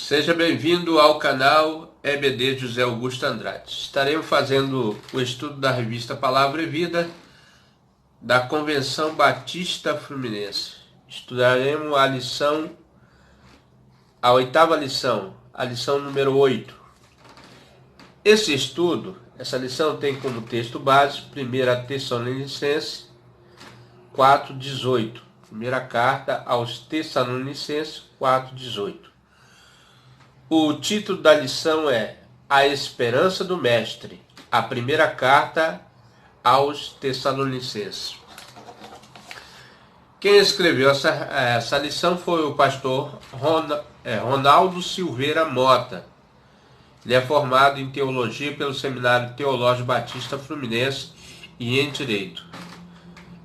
Seja bem-vindo ao canal EBD José Augusto Andrade. Estaremos fazendo o estudo da revista Palavra e Vida da Convenção Batista Fluminense. Estudaremos a oitava lição, a lição número 8. Essa lição tem como texto base 1 Tessalonicenses 4:18. Primeira carta aos Tessalonicenses 4:18. O título da lição é A Esperança do Mestre, a primeira carta aos Tessalonicenses. Quem escreveu essa lição foi o pastor Ronaldo Silveira Mota. Ele é formado em teologia pelo Seminário Teológico Batista Fluminense e em Direito.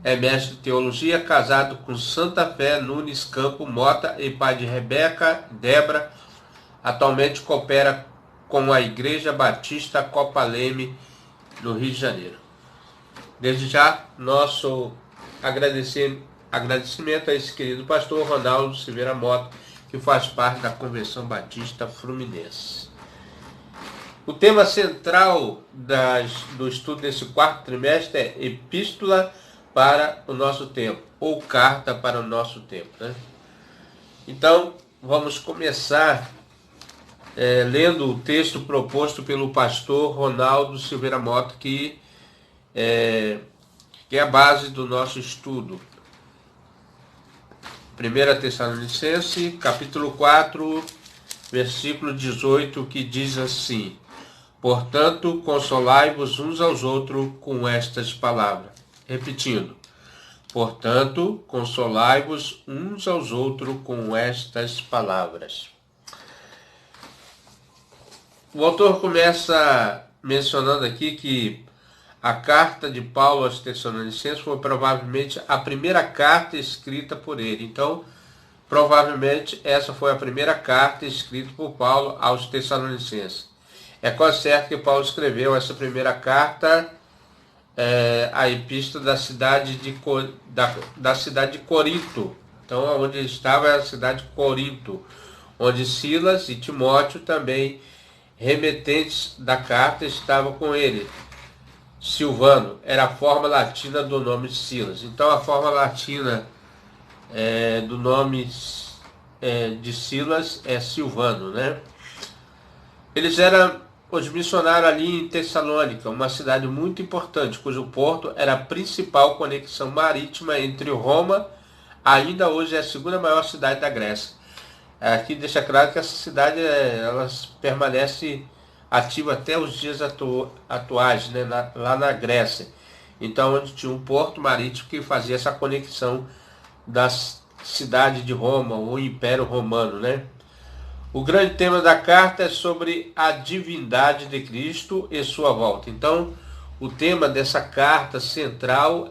É mestre de teologia, casado com Santa Fé Nunes Campo Mota e pai de Rebeca Débora. Atualmente coopera com a Igreja Batista Copa Leme, no Rio de Janeiro. Desde já, nosso agradecimento a esse querido pastor Ronaldo Silveira Mota, que faz parte da Convenção Batista Fluminense. O tema central do estudo desse quarto trimestre é Epístola para o Nosso Tempo, ou Carta para o Nosso Tempo, né? Então, vamos começar lendo o texto proposto pelo pastor Ronaldo Silveira Mota, que é a base do nosso estudo. 1 Tessalonicenses, capítulo 4, versículo 18, que diz assim: Portanto, consolai-vos uns aos outros com estas palavras. Repetindo. Portanto, consolai-vos uns aos outros com estas palavras. O autor começa mencionando aqui que a carta de Paulo aos Tessalonicenses foi provavelmente a primeira carta escrita por ele. Então, provavelmente essa foi a primeira carta escrita por Paulo aos Tessalonicenses. É quase certo que Paulo escreveu essa primeira carta a epístola da cidade de Corinto. Então, onde ele estava era a cidade de Corinto, onde Silas e Timóteo, também remetentes da carta, estavam com ele. Silvano era a forma latina do nome Silas. Então, a forma latina do nome de Silas é Silvano, né? Eles eram os missionários ali em Tessalônica, uma cidade muito importante, cujo porto era a principal conexão marítima entre Roma, ainda hoje é a segunda maior cidade da Grécia. Aqui deixa claro que essa cidade ela permanece ativa até os dias atuais, né, lá na Grécia. Então, onde tinha um porto marítimo que fazia essa conexão da cidade de Roma, ou Império Romano, né? O grande tema da carta é sobre a divindade de Cristo e sua volta. Então, o tema dessa carta central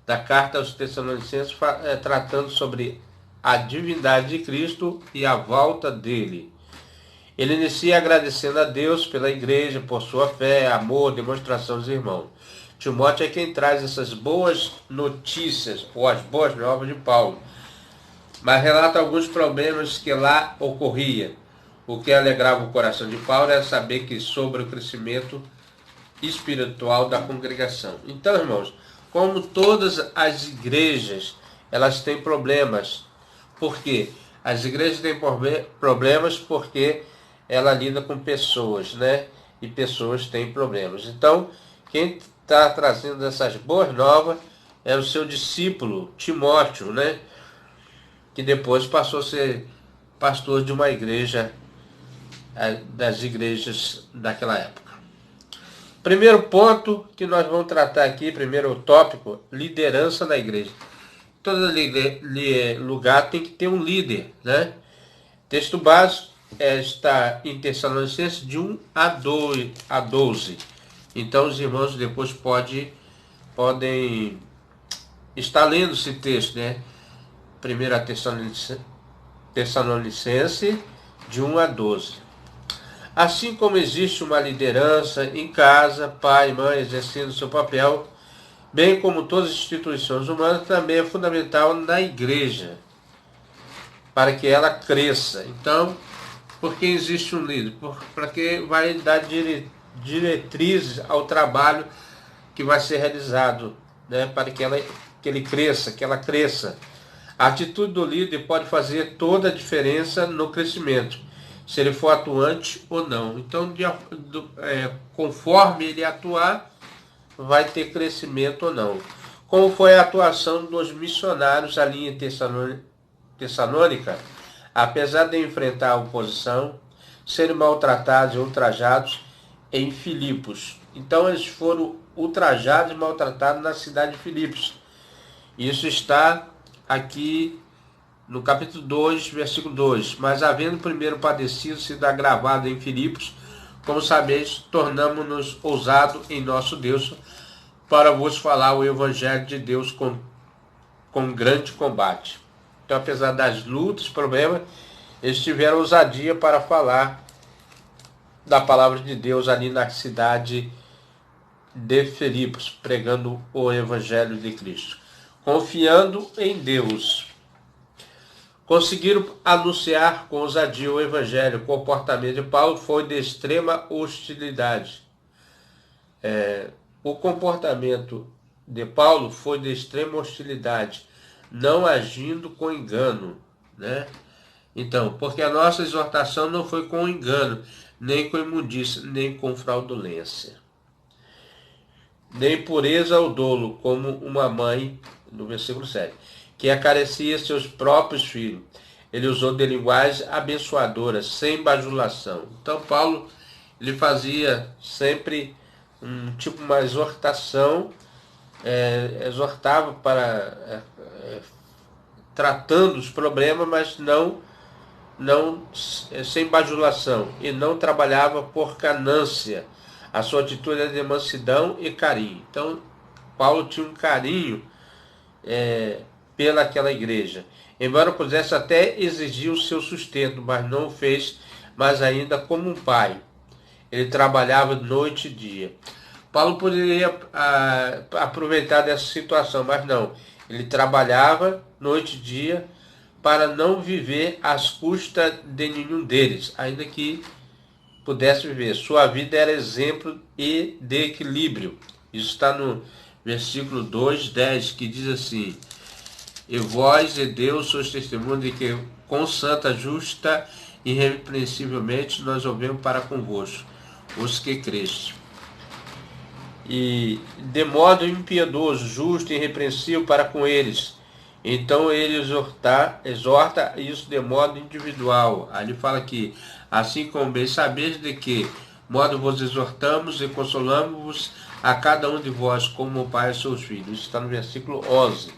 da carta aos Tessalonicenses, tratando sobre a divindade de Cristo e a volta dele. Ele inicia agradecendo a Deus pela igreja, por sua fé, amor, demonstração dos irmãos. Timóteo é quem traz essas boas notícias, ou as boas novas de Paulo, mas relata alguns problemas que lá ocorria. O que alegrava o coração de Paulo era saber que sobre o crescimento espiritual da congregação. Então, irmãos, como todas as igrejas, elas têm problemas. Por quê? As igrejas têm problemas porque ela lida com pessoas, né? E pessoas têm problemas. Então, quem está trazendo essas boas novas é o seu discípulo, Timóteo, né? Que depois passou a ser pastor de uma igreja, das igrejas daquela época. Primeiro ponto que nós vamos tratar aqui, primeiro tópico, liderança na igreja. Todo lugar tem que ter um líder, né? Texto básico está em Tessalonicenses de 1 a 12. Então os irmãos depois podem estar lendo esse texto, né? 1 Tessalonicenses de 1 a 12. Assim como existe uma liderança em casa, pai e mãe exercendo seu papel, bem como todas as instituições humanas, também é fundamental na igreja, para que ela cresça. Então, Porque existe um líder, para que vai dar diretrizes ao trabalho que vai ser realizado, né, para que ele cresça, que ela cresça. A atitude do líder pode fazer toda a diferença no crescimento, se ele for atuante ou não. Então, conforme ele atuar, vai ter crescimento ou não. Como foi a atuação dos missionários ali em Tessalônica, apesar de enfrentar a oposição, serem maltratados e ultrajados em Filipos. Então eles foram ultrajados e maltratados na cidade de Filipos. Isso está aqui no capítulo 2, versículo 2. Mas havendo primeiro padecido, sido agravado em Filipos, como sabeis, tornamo-nos ousados em nosso Deus, para vos falar o Evangelho de Deus com grande combate. Então, apesar das lutas, problemas, eles tiveram ousadia para falar da palavra de Deus ali na cidade de Filipos, pregando o Evangelho de Cristo. Confiando em Deus, conseguiram anunciar com ousadia o Evangelho. O comportamento de Paulo foi de extrema hostilidade. O comportamento de Paulo foi de extrema hostilidade, não agindo com engano, né? Então, porque a nossa exortação não foi com engano, nem com imundícia, nem com fraudulência, nem pureza ou dolo, como uma mãe, no versículo 7, que acaricia seus próprios filhos. Ele usou de linguagem abençoadora, sem bajulação. Então, Paulo, ele fazia sempre uma exortação, exortava para tratando os problemas, mas não sem bajulação, e não trabalhava por ganância. A sua atitude era de mansidão e carinho. Então, Paulo tinha um carinho pelaquela igreja, embora pudesse até exigir o seu sustento, mas não o fez, mas ainda como um pai. Ele trabalhava noite e dia. Paulo poderia aproveitar dessa situação, mas não. Ele trabalhava noite e dia para não viver às custas de nenhum deles, ainda que pudesse viver. Sua vida era exemplo e de equilíbrio. Isso está no versículo 2:10, que diz assim: e vós e Deus sois testemunhos de que com santa, justa e irrepreensivelmente nós ouvemos para convosco, os que creste. E de modo impiedoso, justo e irrepreensível para com eles. Então ele exorta isso de modo individual. Aí ele fala aqui: assim como bem sabeis de que modo vos exortamos e consolamos-vos a cada um de vós, como o Pai a seus filhos. Isso está no versículo 11.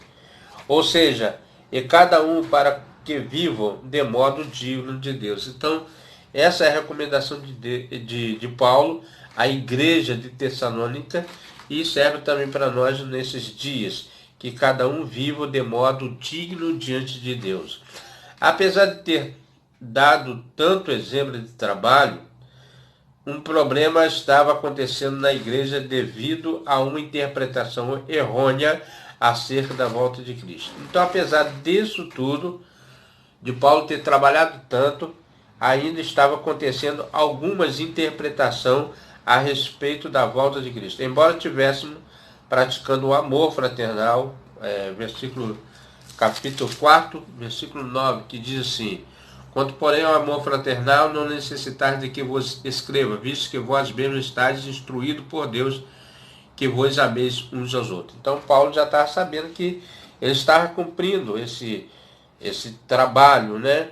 Ou seja, e cada um para que vivam de modo digno de Deus. Então, essa é a recomendação de Paulo à igreja de Tessalônica, e serve também para nós nesses dias, que cada um viva de modo digno diante de Deus. Apesar de ter dado tanto exemplo de trabalho, um problema estava acontecendo na igreja devido a uma interpretação errônea acerca da volta de Cristo. Então, apesar disso tudo, de Paulo ter trabalhado tanto, ainda estava acontecendo algumas interpretações a respeito da volta de Cristo. Embora tivéssemos praticando o amor fraternal, capítulo 4, versículo 9, que diz assim: quanto porém ao amor fraternal, não necessitais de que vos escreva, visto que vós mesmos estáis instruídos por Deus, que vos ameis uns aos outros. Então Paulo já estava sabendo que ele estava cumprindo esse trabalho, né?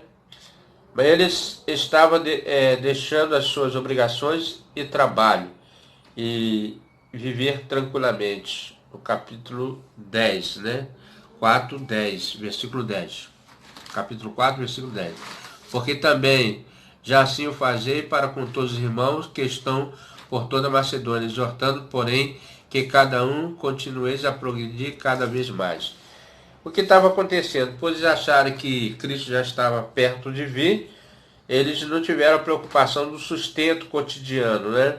Mas ele estava deixando as suas obrigações e trabalho e viver tranquilamente. No capítulo 10, né? 4:10, versículo 10. Capítulo 4, versículo 10. Porque também já assim o fazei para com todos os irmãos que estão por toda a Macedônia, exortando, porém, que cada um continueis a progredir cada vez mais. O que estava acontecendo? Pois eles acharam que Cristo já estava perto de vir, eles não tiveram a preocupação do sustento cotidiano, né?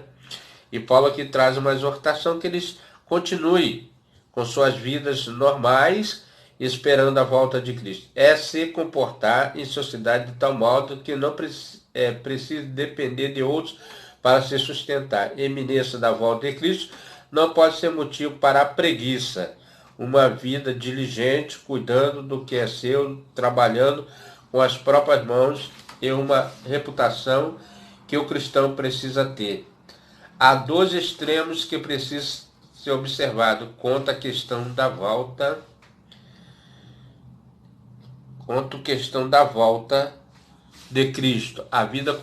E Paulo aqui traz uma exortação que eles continuem com suas vidas normais esperando a volta de Cristo. É se comportar em sociedade de tal modo que não precisa depender de outros para se sustentar. A iminência da volta de Cristo não pode ser motivo para a preguiça. Uma vida diligente, cuidando do que é seu, trabalhando com as próprias mãos, e uma reputação que o cristão precisa ter. Há dois extremos que precisam ser observados quanto à questão da volta, de Cristo, a vida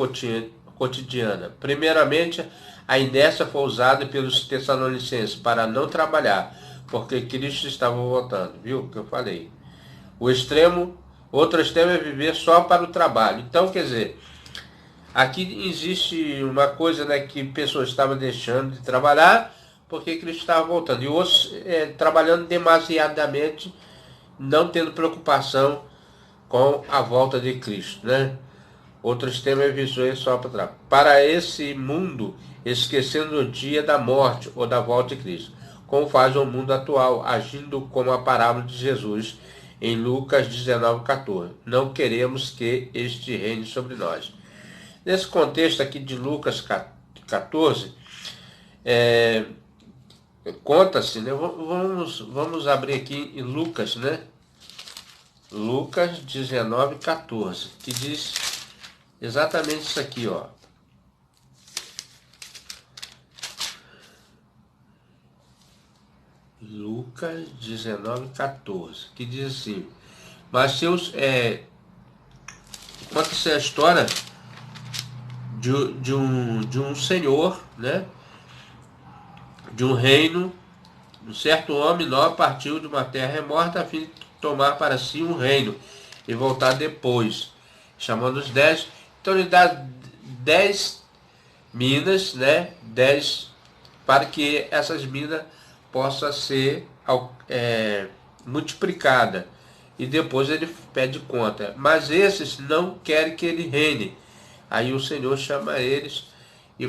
cotidiana. Primeiramente, a inércia foi usada pelos tessalonicenses para não trabalhar, porque Cristo estava voltando, viu o que eu falei? Outro extremo é viver só para o trabalho. Então, quer dizer, aqui existe uma coisa, né, que pessoas estavam deixando de trabalhar porque Cristo estava voltando. E outros trabalhando demasiadamente, não tendo preocupação com a volta de Cristo, né? Outro extremo é viver só para o trabalho. Para esse mundo, esquecendo o dia da morte ou da volta de Cristo, como faz o mundo atual, agindo como a parábola de Jesus em Lucas 19:14. Não queremos que este reine sobre nós. Nesse contexto aqui de Lucas 14, conta-se, né? Vamos abrir aqui em Lucas, né? Lucas 19:14, que diz exatamente isso aqui, ó. Lucas 19:14, que diz assim: mas seus conta-se a história de um senhor, né? De um reino. Um certo homem nobre partiu de uma terra remota a fim de tomar para si um reino e voltar depois, chamando os 10. Então ele dá 10 minas, né? 10 para que essas minas possam ser multiplicada, e depois ele pede conta. Mas esses não querem que ele reine. Aí o Senhor chama eles e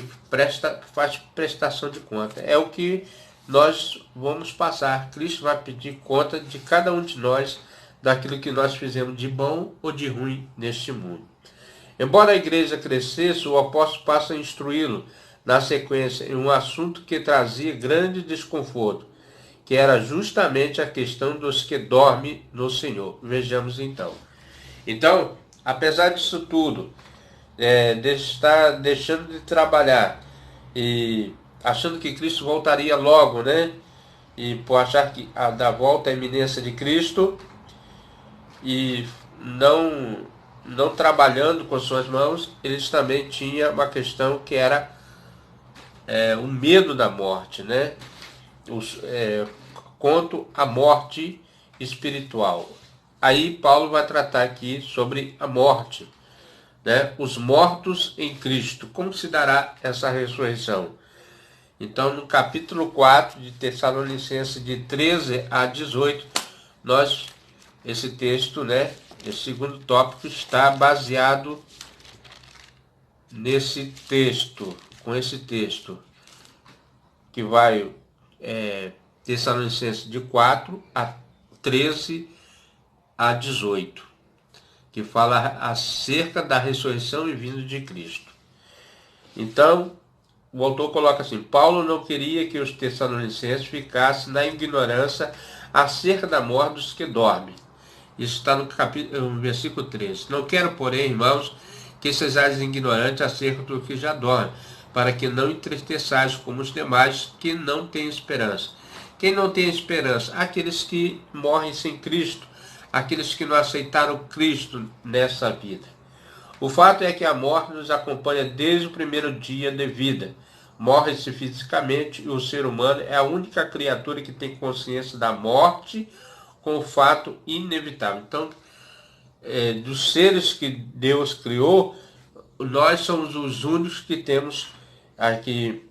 faz prestação de conta. É o que nós vamos passar. Cristo vai pedir conta de cada um de nós daquilo que nós fizemos de bom ou de ruim neste mundo. Embora a igreja crescesse, o apóstolo passa a instruí-lo na sequência em um assunto que trazia grande desconforto, que era justamente a questão dos que dormem no Senhor. Vejamos então. Então, apesar disso tudo, de estar deixando de trabalhar e achando que Cristo voltaria logo, né? E por achar que da volta a iminência de Cristo, e não trabalhando com suas mãos, eles também tinham uma questão que era o medo da morte, né? Quanto à morte espiritual. Aí Paulo vai tratar aqui sobre a morte, né? Os mortos em Cristo. Como se dará essa ressurreição? Então, no capítulo 4 de Tessalonicenses, de 13 a 18, esse texto, né? Esse segundo tópico está baseado nesse texto, com esse texto, que vai Tessalonicenses de 4 a 13 a 18, que fala acerca da ressurreição e vinda de Cristo. Então, o autor coloca assim: Paulo não queria que os tessalonicenses ficassem na ignorância acerca da morte dos que dormem. Isso está no versículo 13. Não quero, porém, irmãos, que sejais ignorantes acerca do que já dorme, para que não entristeçais como os demais que não têm esperança. Quem não tem esperança? Aqueles que morrem sem Cristo, aqueles que não aceitaram Cristo nessa vida. O fato é que a morte nos acompanha desde o primeiro dia de vida. Morre-se fisicamente e o ser humano é a única criatura que tem consciência da morte com o fato inevitável. Então, dos seres que Deus criou, nós somos os únicos que temos aqui,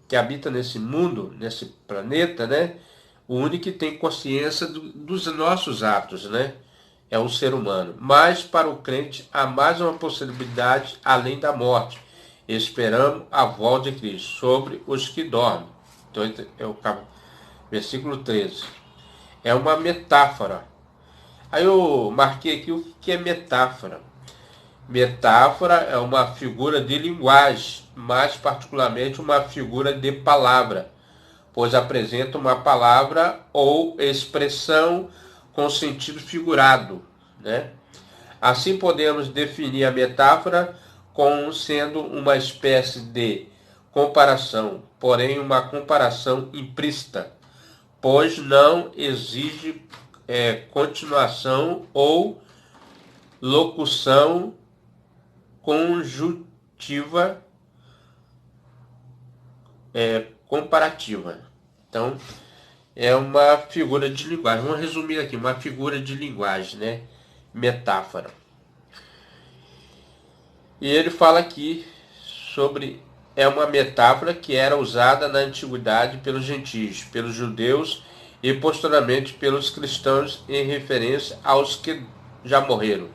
que habita nesse mundo, nesse planeta, né? O único que tem consciência dos nossos atos, né? É o ser humano. Mas para o crente há mais uma possibilidade além da morte. Esperamos a volta de Cristo sobre os que dormem. Então é o versículo 13. É uma metáfora. Aí eu marquei aqui o que é metáfora. Metáfora é uma figura de linguagem, mais particularmente uma figura de palavra, pois apresenta uma palavra ou expressão com sentido figurado, né? Assim podemos definir a metáfora como sendo uma espécie de comparação, porém uma comparação implícita, pois não exige continuação ou locução conjuntiva comparativa. Então, é uma figura de linguagem. Vamos resumir aqui, uma figura de linguagem, né? Metáfora. E ele fala aqui sobre uma metáfora que era usada na antiguidade pelos gentios, pelos judeus e posteriormente pelos cristãos em referência aos que já morreram.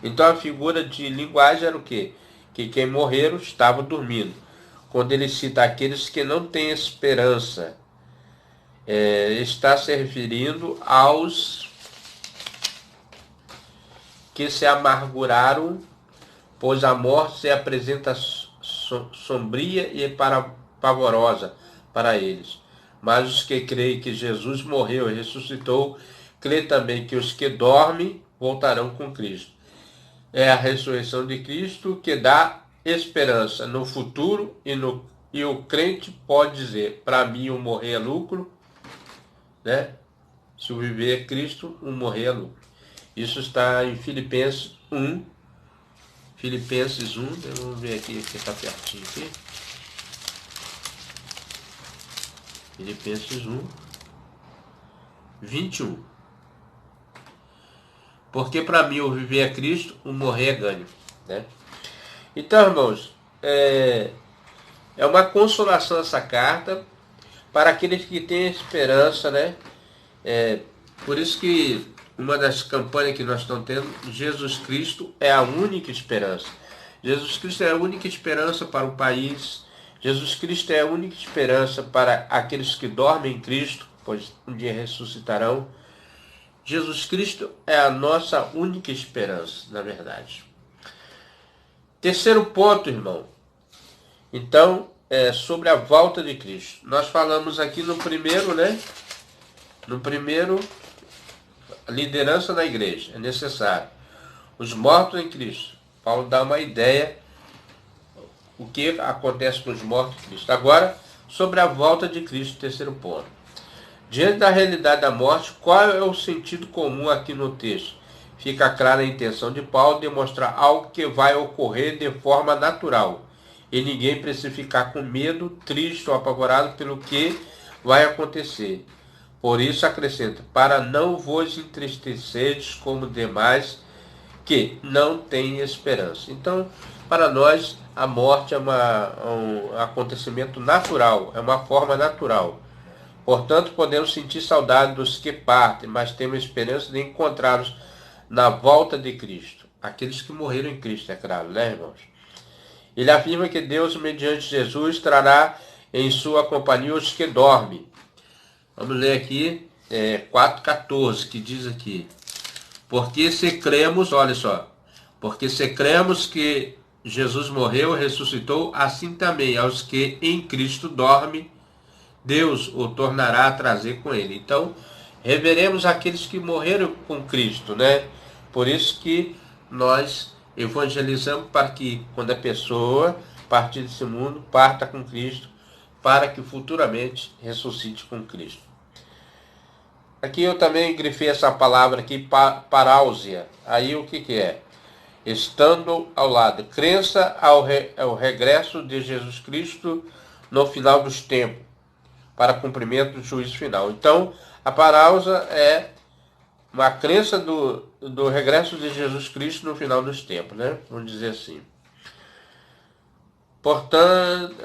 Então a figura de linguagem era o quê? Que quem morreram estava dormindo. Quando ele cita aqueles que não têm esperança, está se referindo aos que se amarguraram, pois a morte se apresenta sombria e pavorosa para eles. Mas os que creem que Jesus morreu e ressuscitou, creem também que os que dormem voltarão com Cristo. É a ressurreição de Cristo que dá esperança no futuro e o crente pode dizer, para mim o morrer é lucro, né? Se o viver é Cristo, o morrer é lucro. Isso está em Filipenses 1. Filipenses 1, vamos ver aqui, que está pertinho aqui. Filipenses 1, 21. Porque para mim o viver é Cristo, o morrer é ganho, né? Então, irmãos, é uma consolação essa carta para aqueles que têm esperança, né? Por isso que uma das campanhas que nós estamos tendo, Jesus Cristo é a única esperança. Jesus Cristo é a única esperança para o país. Jesus Cristo é a única esperança para aqueles que dormem em Cristo, pois um dia ressuscitarão. Jesus Cristo é a nossa única esperança, na verdade. Terceiro ponto, irmão. Então, sobre a volta de Cristo. Nós falamos aqui no primeiro, né? No primeiro, a liderança da igreja é necessário. Os mortos em Cristo. Paulo dá uma ideia o que acontece com os mortos em Cristo. Agora, sobre a volta de Cristo, terceiro ponto. Diante da realidade da morte, qual é o sentido comum aqui no texto? Fica clara a intenção de Paulo demonstrar algo que vai ocorrer de forma natural. E ninguém precisa ficar com medo, triste ou apavorado pelo que vai acontecer. Por isso acrescenta, para não vos entristeceres como demais que não têm esperança. Então, para nós, a morte é um acontecimento natural, é uma forma natural. Portanto, podemos sentir saudade dos que partem, mas temos esperança de encontrá-los na volta de Cristo. Aqueles que morreram em Cristo, é claro, né, irmãos? Ele afirma que Deus, mediante Jesus, trará em sua companhia os que dormem. Vamos ler aqui 4,14, que diz aqui. Porque se cremos, olha só, porque se cremos que Jesus morreu e ressuscitou, assim também aos que em Cristo dormem, Deus o tornará a trazer com ele. Então, reveremos aqueles que morreram com Cristo, né? Por isso que nós evangelizamos para que, quando a pessoa partir desse mundo, parta com Cristo, para que futuramente ressuscite com Cristo. Aqui eu também grifei essa palavra aqui, paráusia. Aí o que é? Estando ao lado. Crença ao regresso de Jesus Cristo no final dos tempos, para cumprimento do juízo final. Então, a paráusia é uma crença do regresso de Jesus Cristo no final dos tempos, né? Vamos dizer assim. Portanto,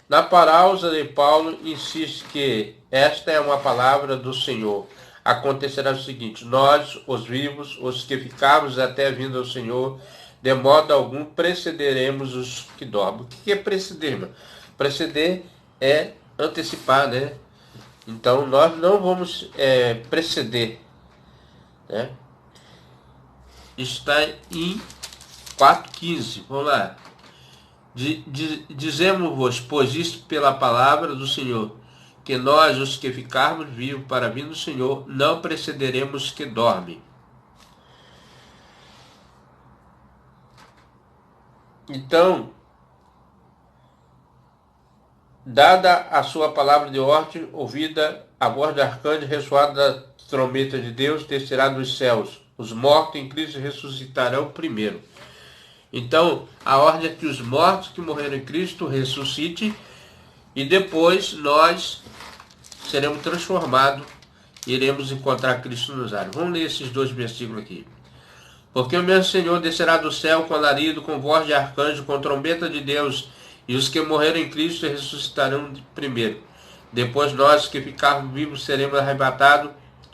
na paráusia de Paulo, insiste que esta é uma palavra do Senhor. Acontecerá o seguinte, nós, os vivos, os que ficarmos até a vinda do Senhor, de modo algum precederemos os que dormem. O que é preceder, irmão? Preceder é antecipar, né? Então nós não vamos preceder, né? Está em 4,15. Vamos lá. Dizemos-vos, pois isto pela palavra do Senhor, que nós, os que ficarmos vivos para vir do Senhor, não precederemos os que dormem. Então, dada a sua palavra de ordem, ouvida a voz do arcanjo, ressoada da trombeta de Deus, descerá dos céus. Os mortos em Cristo ressuscitarão primeiro. Então, a ordem é que os mortos que morreram em Cristo ressuscitem e depois nós seremos transformados e iremos encontrar Cristo nos ares. Vamos ler esses 2 versículos aqui. Porque o meu Senhor descerá do céu com alarido, com voz de arcanjo, com trombeta de Deus, e os que morreram em Cristo ressuscitarão primeiro. Depois nós que ficarmos vivos seremos arrebatados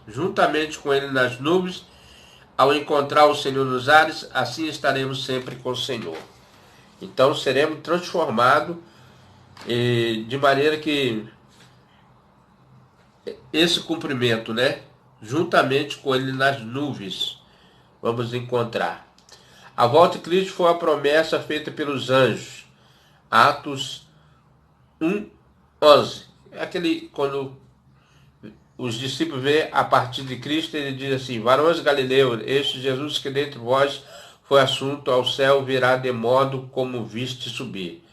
juntamente com ele nas nuvens, ao encontrar o Senhor nos ares, assim estaremos sempre com o Senhor. Então seremos transformados de maneira que esse cumprimento, né, juntamente com ele nas nuvens, vamos encontrar. A volta de Cristo foi a promessa feita pelos anjos. Atos 1:11. É aquele quando os discípulos veem a partir de Cristo, ele diz assim: varões galileus, este Jesus que dentre vós foi assunto ao céu virá de modo como viste subir.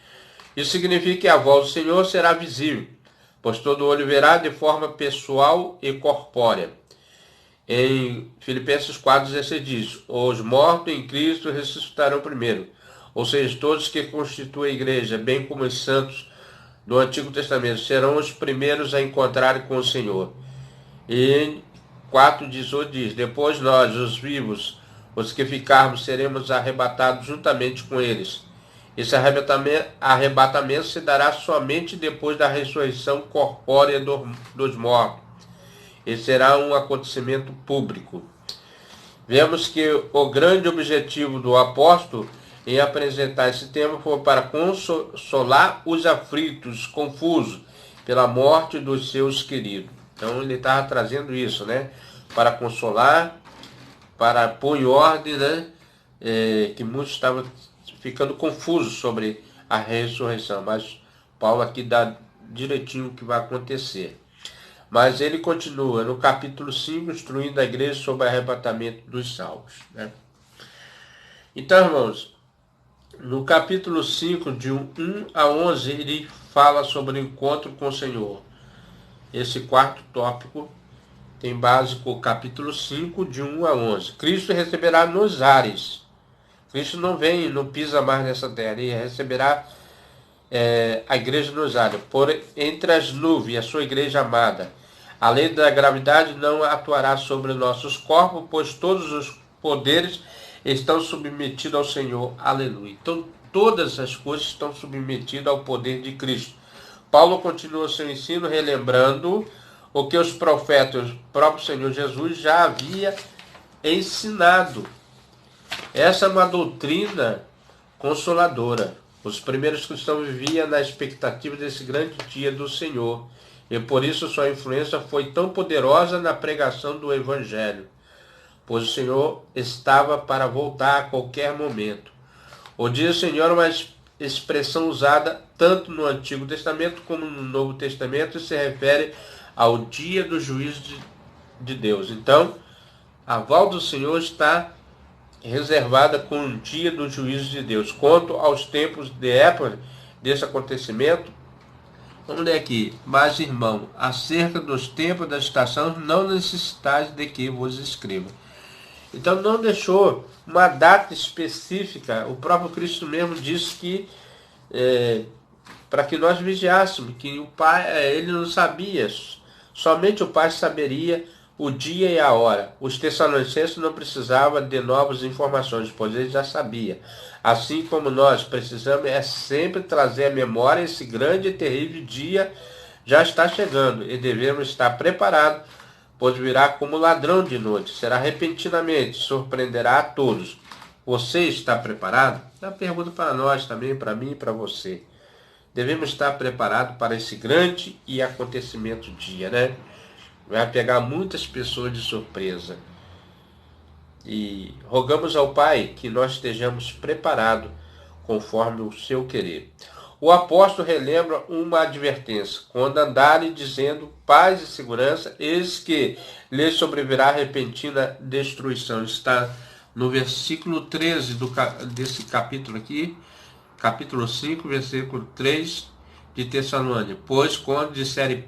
Isso significa que a voz do Senhor será visível, pois todo olho verá de forma pessoal e corpórea. Em Filipenses 4,16 diz: os mortos em Cristo ressuscitarão primeiro. Ou seja, todos que constituem a igreja, bem como os santos do Antigo Testamento, serão os primeiros a encontrarem com o Senhor. E 4,18 diz: depois nós, os vivos, os que ficarmos, seremos arrebatados juntamente com eles. Esse arrebatamento se dará somente depois da ressurreição corpórea dos mortos. E será um acontecimento público. Vemos que o grande objetivo do apóstolo em apresentar esse tema foi para consolar os aflitos, confusos, pela morte dos seus queridos. Então ele estava trazendo isso, né? Para consolar, para pôr em ordem, né? Que muitos estavam ficando confusos sobre a ressurreição. Mas Paulo aqui dá direitinho o que vai acontecer. Mas ele continua no capítulo 5, instruindo a igreja sobre o arrebatamento dos salvos, né? Então, irmãos, no capítulo 5, de 1-11, ele fala sobre o encontro com o Senhor. Esse quarto tópico tem base com o capítulo 5, de 1-11. Cristo receberá nos ares. Cristo não vem, não pisa mais nessa terra. Ele receberá a igreja nos ares, por entre as nuvens, a sua igreja amada. A lei da gravidade não atuará sobre nossos corpos, pois todos os poderes estão submetidos ao Senhor. Aleluia. Então, todas as coisas estão submetidas ao poder de Cristo. Paulo continua seu ensino relembrando o que os profetas, o próprio Senhor Jesus, já havia ensinado. Essa é uma doutrina consoladora. Os primeiros cristãos viviam na expectativa desse grande dia do Senhor. E por isso sua influência foi tão poderosa na pregação do Evangelho, pois o Senhor estava para voltar a qualquer momento. O dia do Senhor é uma expressão usada tanto no Antigo Testamento como no Novo Testamento e se refere ao dia do juízo de Deus. Então, a volta do Senhor está reservada com o dia do juízo de Deus. Quanto aos tempos de época desse acontecimento, vamos ler aqui. Mas, irmão, acerca dos tempos da estação, não necessitais de que vos escreva. Então, não deixou uma data específica. O próprio Cristo mesmo disse que para que nós vigiássemos, que o Pai, ele não sabia, somente o Pai saberia o dia e a hora. Os tessalonicenses não precisavam de novas informações, pois ele já sabia. Assim como nós precisamos sempre trazer à memória esse grande e terrível dia já está chegando e devemos estar preparados, pois virá como ladrão de noite, será repentinamente, surpreenderá a todos. Você está preparado? É uma pergunta para nós também, para mim e para você. devemos estar preparados para esse grande e acontecimento dia, né? Vai pegar muitas pessoas de surpresa. E rogamos ao Pai que nós estejamos preparados conforme o seu querer. O apóstolo relembra uma advertência: quando andarem dizendo paz e segurança, eis que lhes sobrevirá repentina destruição. Está no versículo 13 desse capítulo aqui, capítulo 5, versículo 3 de Tessalônica. Pois quando disserem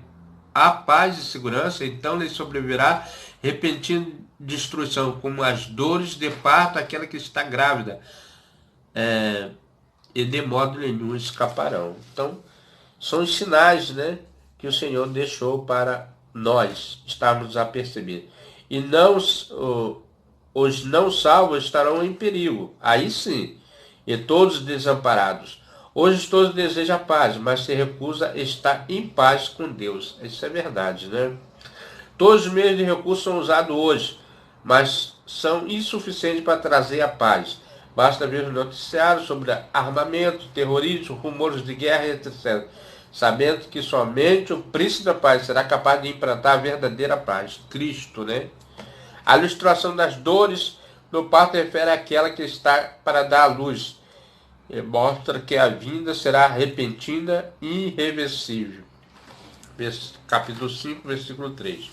a paz e segurança, então lhes sobrevirá repentina destruição, como as dores de parto daquela que está grávida, e de modo nenhum escaparão. Então, são os sinais, né, que o Senhor deixou para nós estarmos a perceber. E não os não salvos estarão em perigo, aí sim, e todos desamparados. Hoje todos desejam a paz, mas se recusa a estar em paz com Deus. Isso é verdade, né? Todos os meios de recurso são usados hoje, mas são insuficientes para trazer a paz. Basta ver os noticiários sobre armamento, terrorismo, rumores de guerra, etc. Sabendo que somente o príncipe da paz será capaz de implantar a verdadeira paz, Cristo, né? A ilustração das dores no parto refere àquela que está para dar à luz. E mostra que a vinda será repentina e irreversível. Capítulo 5, versículo 3.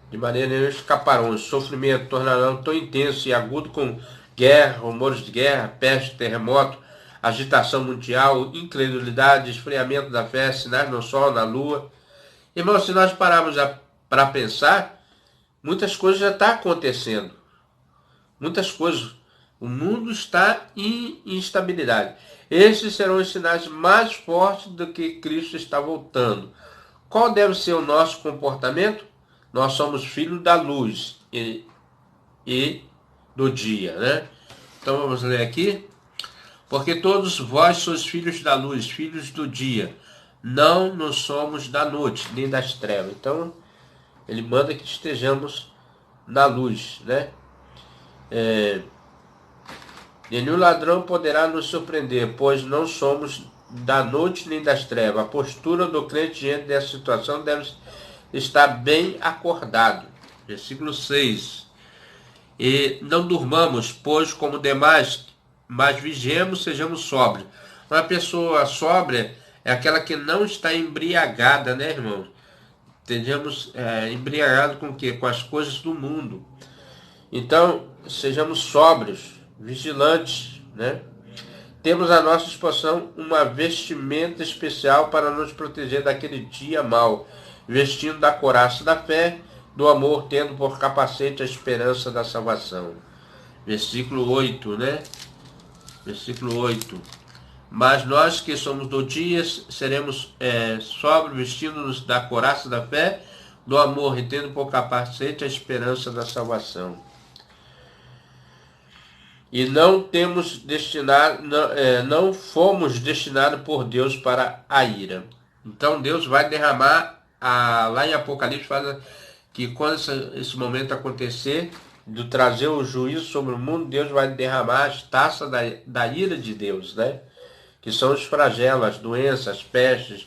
De maneira nenhuma escaparão. O sofrimento tornarão tão intenso e agudo como guerra, rumores de guerra, peste, terremoto, agitação mundial, incredulidade, esfriamento da fé, sinais no sol, na lua. Irmão, se nós pararmos para pensar, muitas coisas já estão acontecendo. Muitas coisas. O mundo está em instabilidade. Esses serão os sinais mais fortes do que Cristo está voltando. Qual deve ser o nosso comportamento? Nós somos filhos da luz e do dia, né? Então vamos ler aqui. Porque todos vós sois filhos da luz, filhos do dia. Não somos da noite, nem das trevas. Então, ele manda que estejamos na luz, né? Nenhum ladrão poderá nos surpreender, pois não somos da noite nem das trevas. A postura do crente diante dessa situação deve estar bem acordado. Versículo 6. E não durmamos, pois como demais, mas vigiemos, sejamos sóbrios. Uma pessoa sóbria é aquela que não está embriagada, né, irmãos? Estejamos embriagados com o quê? Com as coisas do mundo. Então, sejamos sóbrios, vigilantes, né? Temos à nossa disposição uma vestimenta especial para nos proteger daquele dia mau, vestindo da couraça da fé, do amor, tendo por capacete a esperança da salvação. Versículo 8, né? Versículo 8. Mas nós que somos do dia, seremos sóbrios, vestindo-nos da couraça da fé, do amor, e tendo por capacete a esperança da salvação. E não temos destinado, não fomos destinados por Deus para a ira. Então Deus vai derramar, lá em Apocalipse fala que quando esse momento acontecer, de trazer o juízo sobre o mundo, Deus vai derramar as taças da ira de Deus, né? Que são os flagelos, as doenças, as pestes,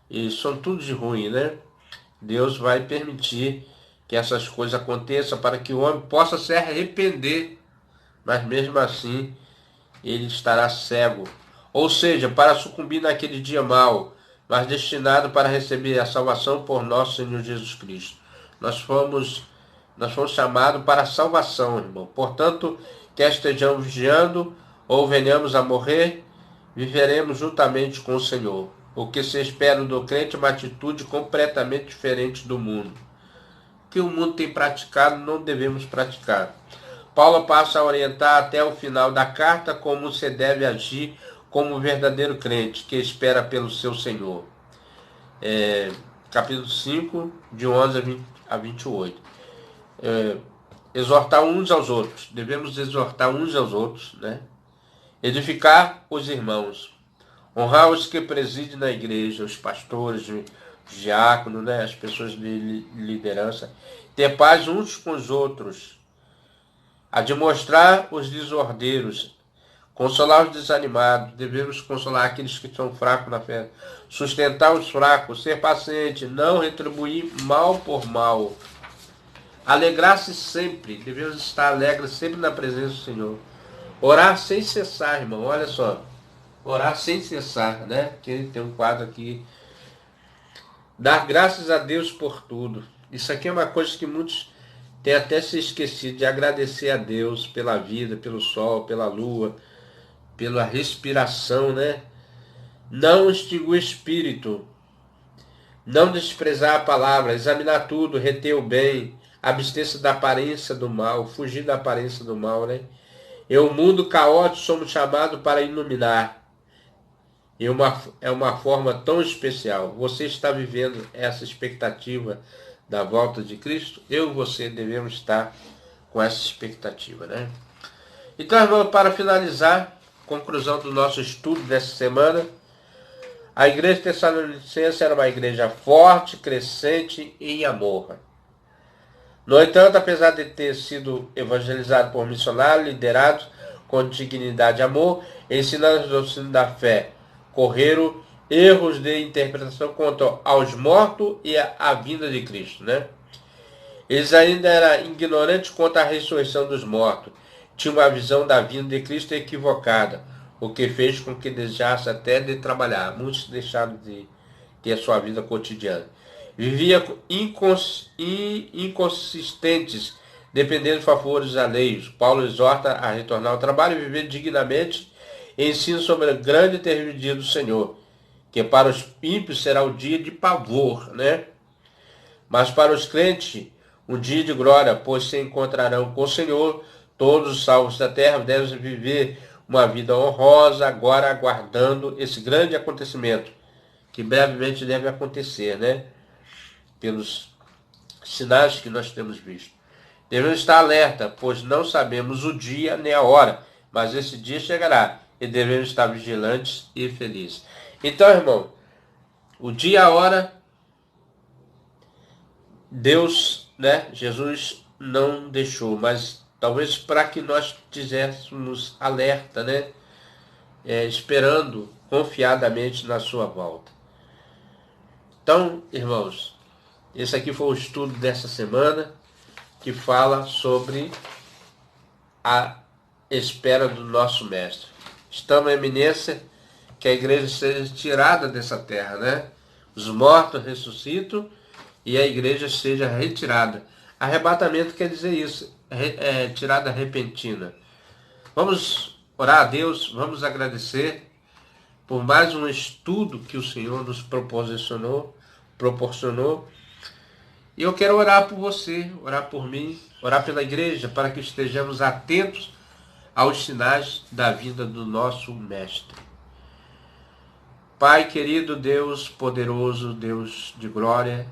e são tudo de ruim, né? Deus vai permitir que essas coisas aconteçam para que o homem possa se arrepender, mas mesmo assim ele estará cego. Ou seja, para sucumbir naquele dia mau, mas destinado para receber a salvação por nosso Senhor Jesus Cristo. Nós fomos chamados para a salvação, irmão. Portanto, quer estejamos vigiando ou venhamos a morrer, viveremos juntamente com o Senhor. O que se espera do crente é uma atitude completamente diferente do mundo. O que o mundo tem praticado, não devemos praticar. Paulo passa a orientar até o final da carta como se deve agir como um verdadeiro crente que espera pelo seu Senhor. Capítulo 5, de 11 a 28. Exortar uns aos outros. Devemos exortar uns aos outros, né? Edificar os irmãos. Honrar os que presidem na igreja, os pastores, os diáconos, né? As pessoas de liderança. Ter paz uns com os outros. Admoestar os desordeiros. consolar os desanimados, devemos consolar aqueles que são fracos na fé, sustentar os fracos, ser paciente, não retribuir mal por mal. Alegrar-se sempre, devemos estar alegres sempre na presença do Senhor. Orar sem cessar, irmão, olha só. Orar sem cessar, né? Que tem um quadro aqui. Dar graças a Deus por tudo. Isso aqui é uma coisa que muitos têm até se esquecido de agradecer a Deus pela vida, pelo sol, pela lua, pela respiração, né? Não extinguir o espírito, não desprezar a palavra, examinar tudo, reter o bem, abster-se da aparência do mal, fugir da aparência do mal, né? Em um mundo caótico somos chamados para iluminar. É uma forma tão especial. Você está vivendo essa expectativa da volta de Cristo? Eu e você devemos estar com essa expectativa, né? Então, irmão, para finalizar, conclusão do nosso estudo dessa semana, a igreja tessalonicense era uma igreja forte, crescente em amor. No entanto, apesar de ter sido evangelizado por missionários, liderados com dignidade e amor, ensinando os doutrinas da fé, correram erros de interpretação quanto aos mortos e à vinda de Cristo, né? Eles ainda eram ignorantes quanto à ressurreição dos mortos. Tinham uma visão da vinda de Cristo equivocada, o que fez com que desejasse até de trabalhar. Muitos deixaram de ter a sua vida cotidiana. Viviam inconsistentes, dependendo de favores alheios. Paulo exorta a retornar ao trabalho e viver dignamente, e ensina sobre o grande e terrível dia do Senhor, que para os ímpios será o dia de pavor, né? Mas para os crentes, um dia de glória, pois se encontrarão com o Senhor. Todos os salvos da terra devem viver uma vida honrosa, agora aguardando esse grande acontecimento, que brevemente deve acontecer, né? Pelos sinais que nós temos visto. Devemos estar alerta, pois não sabemos o dia nem a hora, mas esse dia chegará e devemos estar vigilantes e felizes. Então, irmão, o dia e a hora, Deus, né, Jesus não deixou, mas talvez para que nós estivéssemos alerta, né, esperando confiadamente na sua volta. Então, irmãos, esse aqui foi o estudo dessa semana, que fala sobre a espera do nosso Mestre. Estamos em iminência que a igreja seja tirada dessa terra, né? Os mortos ressuscitam e a igreja seja retirada. Arrebatamento quer dizer isso, tirada repentina. Vamos orar a Deus, vamos agradecer por mais um estudo que o Senhor nos proporcionou. E eu quero orar por você, orar por mim, orar pela igreja, para que estejamos atentos aos sinais da vinda do nosso Mestre. Pai querido, Deus poderoso, Deus de glória,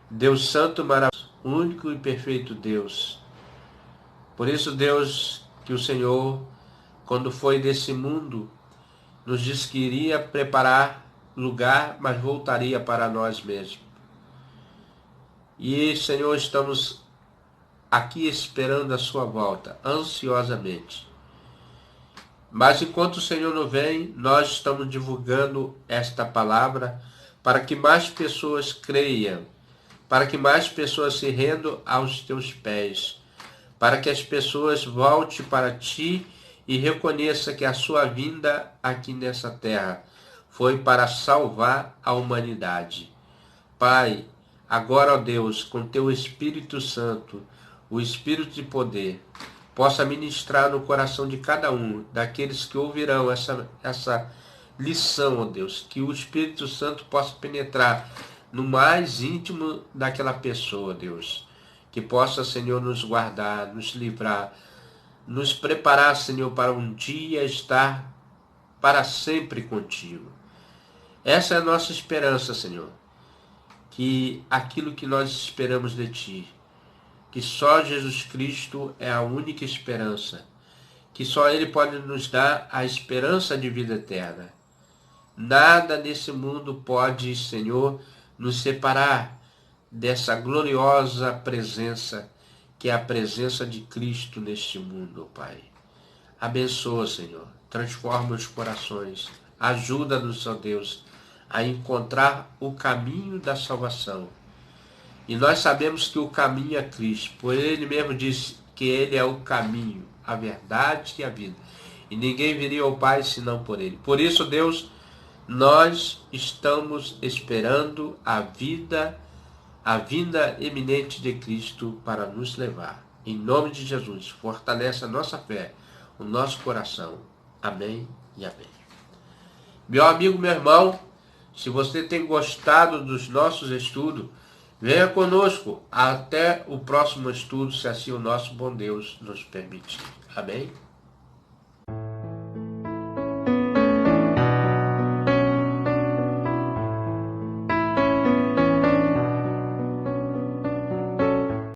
Deus santo, maravilhoso, único e perfeito Deus. Por isso, Deus, que o Senhor, quando foi desse mundo, nos disse que iria preparar lugar, mas voltaria para nós mesmos. E, Senhor, estamos aqui esperando a sua volta, ansiosamente. Mas enquanto o Senhor não vem, nós estamos divulgando esta palavra para que mais pessoas creiam, para que mais pessoas se rendam aos teus pés, para que as pessoas voltem para ti e reconheçam que a sua vinda aqui nessa terra foi para salvar a humanidade. Pai, agora, ó Deus, com teu Espírito Santo, o Espírito de poder, possa ministrar no coração de cada um, daqueles que ouvirão essa lição, ó Deus, que o Espírito Santo possa penetrar no mais íntimo daquela pessoa, Deus, que possa, Senhor, nos guardar, nos livrar, nos preparar, Senhor, para um dia estar para sempre contigo. Essa é a nossa esperança, Senhor, que aquilo que nós esperamos de Ti, que só Jesus Cristo é a única esperança, que só Ele pode nos dar a esperança de vida eterna. Nada nesse mundo pode, Senhor, nos separar dessa gloriosa presença, que é a presença de Cristo neste mundo, Pai. Abençoa, Senhor. Transforma os corações. Ajuda-nos, ó Deus, a encontrar o caminho da salvação. E nós sabemos que o caminho é Cristo. Por Ele mesmo disse que Ele é o caminho, a verdade e a vida. E ninguém viria ao Pai senão por Ele. Por isso, Deus, nós estamos esperando a vinda eminente de Cristo para nos levar. Em nome de Jesus, fortalece a nossa fé, o nosso coração. Amém e amém. Meu amigo, meu irmão, se você tem gostado dos nossos estudos, venha conosco até o próximo estudo, se assim o nosso bom Deus nos permitir. Amém?